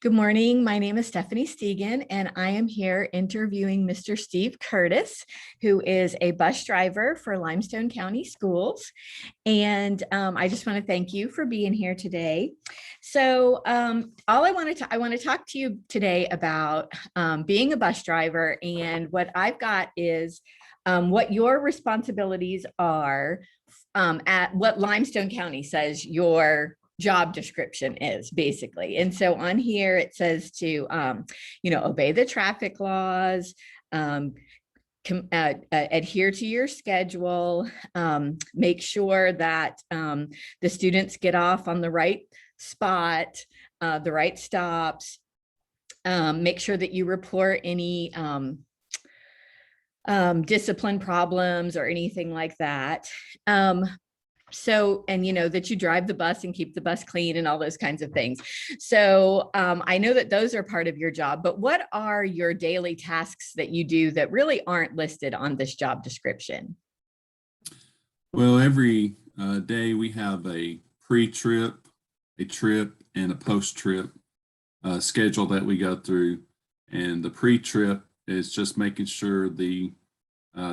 Good morning. My name is Stephanie Stegan, and I am here interviewing Mr. Steve Curtis, who is a bus driver for Limestone County Schools. And I just want to thank you for being here today. So I want to talk to you today about being a bus driver, and what I've got is what your responsibilities are at what Limestone County says your job description is basically. And so on here it says to obey the traffic laws, adhere to your schedule, make sure that the students get off on the right spot, the right stops, make sure that you report any discipline problems or anything like that. That you drive the bus and keep the bus clean and all those kinds of things. So I know that those are part of your job, but what are your daily tasks that you do that really aren't listed on this job description? Well, every day we have a pre-trip, a trip, and a post-trip schedule that we go through. And the pre-trip is just making sure the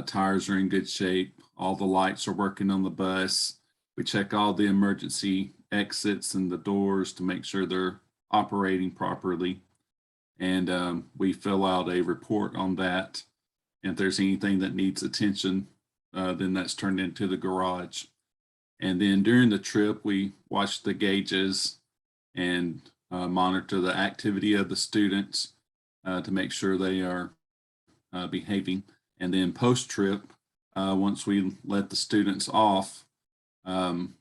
tires are in good shape, all the lights are working on the bus. We check all the emergency exits and the doors to make sure they're operating properly. And we fill out a report on that. And if there's anything that needs attention, then that's turned into the garage. And then during the trip, we watch the gauges and monitor the activity of the students to make sure they are behaving. And then post-trip, once we let the students off,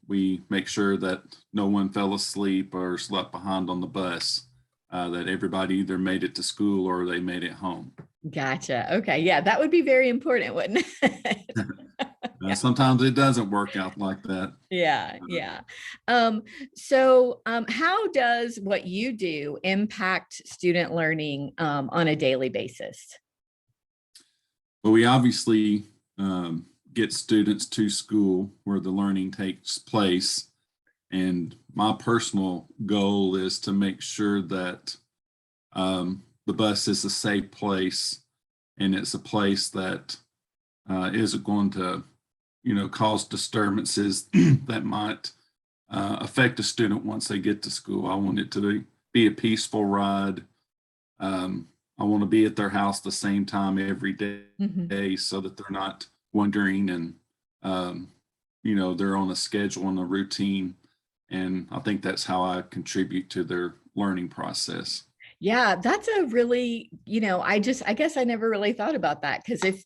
we make sure that no one fell asleep or slept behind on the bus, that everybody either made it to school or they made it home. Gotcha. Okay. Yeah, that would be very important, wouldn't it? Yeah. Sometimes it doesn't work out like that. Yeah. How does what you do impact student learning on a daily basis? Well, we obviously get students to school where the learning takes place. And my personal goal is to make sure that the bus is a safe place, and it's a place that isn't going to, cause disturbances that might affect a student once they get to school. I want it to be a peaceful ride. I want to be at their house the same time every day so that they're not wondering, and they're on a schedule and a routine. And I think that's how I contribute to their learning process. Yeah, that's a really, I guess I never really thought about that, because if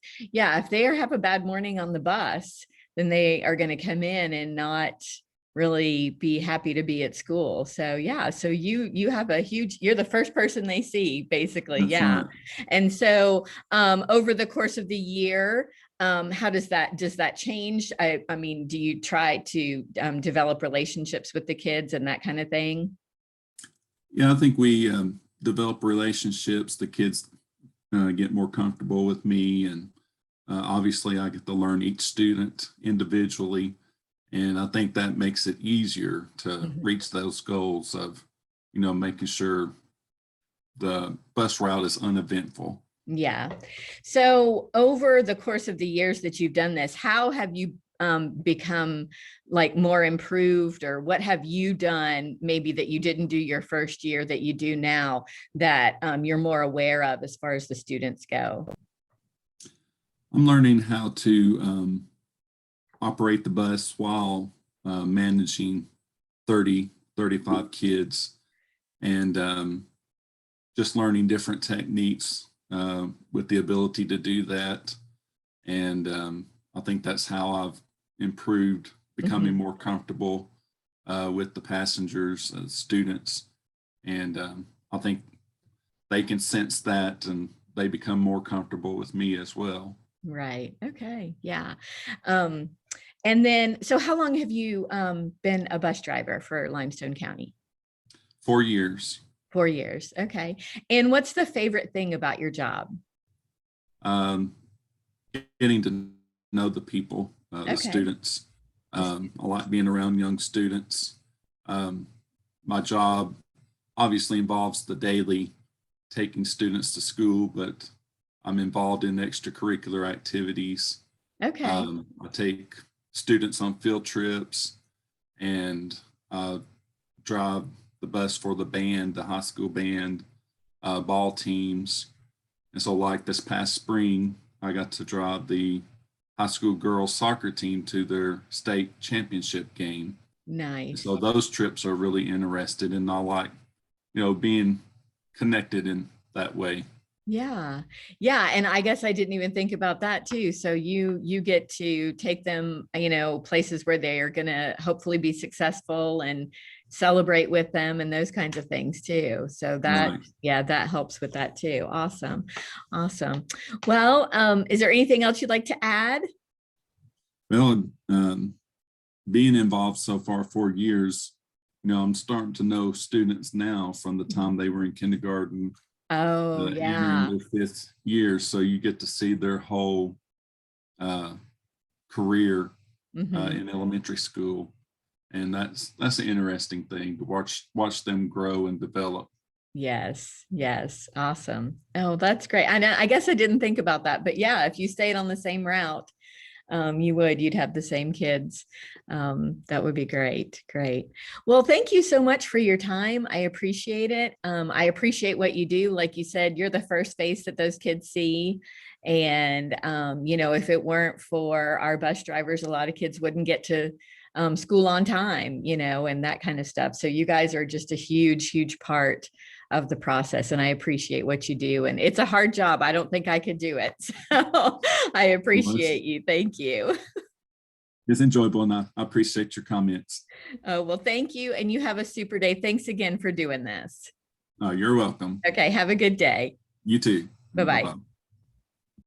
they have a bad morning on the bus, then they are going to come in and not really be happy to be at school. So yeah, so you have you're the first person they see basically. That's Yeah. right. And so over the course of the year, how does that change? I mean, do you try to develop relationships with the kids and that kind of thing? Yeah, I think we develop relationships. The kids get more comfortable with me, and obviously I get to learn each student individually. And I think that makes it easier to reach those goals of, making sure the bus route is uneventful. Yeah. So over the course of the years that you've done this, how have you become like more improved, or what have you done maybe that you didn't do your first year that you do now that you're more aware of as far as the students go? I'm learning how to operate the bus while managing 30, 35 kids, and just learning different techniques with the ability to do that. And I think that's how I've improved, becoming more comfortable with the passengers, students. And I think they can sense that, and they become more comfortable with me as well. Right. Okay. Yeah. And then, so how long have you been a bus driver for Limestone County? 4 years. 4 years. Okay. And what's the favorite thing about your job? Um, Getting to know the people, the Okay. students. I like being around young students. My job obviously involves the daily taking students to school, but I'm involved in extracurricular activities. Okay. I take students on field trips and drive the bus for the band, the high school band, ball teams. And so like this past spring, I got to drive the high school girls soccer team to their state championship game. And Nice. so those trips are really interested, and I like, being connected in that way. Yeah. Yeah. And I guess I didn't even think about that too. So you get to take them, places where they are going to hopefully be successful and celebrate with them and those kinds of things too. So that, Right. yeah, that helps with that too. Awesome. Awesome. Well, is there anything else you'd like to add? Well, being involved so far 4 years, I'm starting to know students now from the time they were in kindergarten, Oh, entering yeah. their 5th year. So you get to see their whole uh, career Mhm. in elementary school, and that's an interesting thing to watch them grow and develop. Yes, yes, awesome. Oh, that's great. I guess I didn't think about that, but yeah, if you stayed on the same route, you'd have the same kids. That would be great. Great. Well, thank you so much for your time. I appreciate it. I appreciate what you do. Like you said, you're the first face that those kids see. And, if it weren't for our bus drivers, a lot of kids wouldn't get to school on time, and that kind of stuff. So you guys are just a huge, huge part of the process, and I appreciate what you do. And it's a hard job. I don't think I could do it. So I Well, appreciate you. Thank you. it's enjoyable, and I appreciate your comments. Oh, well, thank you. And you have a super day. Thanks again for doing this. You're welcome. Okay, have a good day. You too. Bye Bye-bye. bye.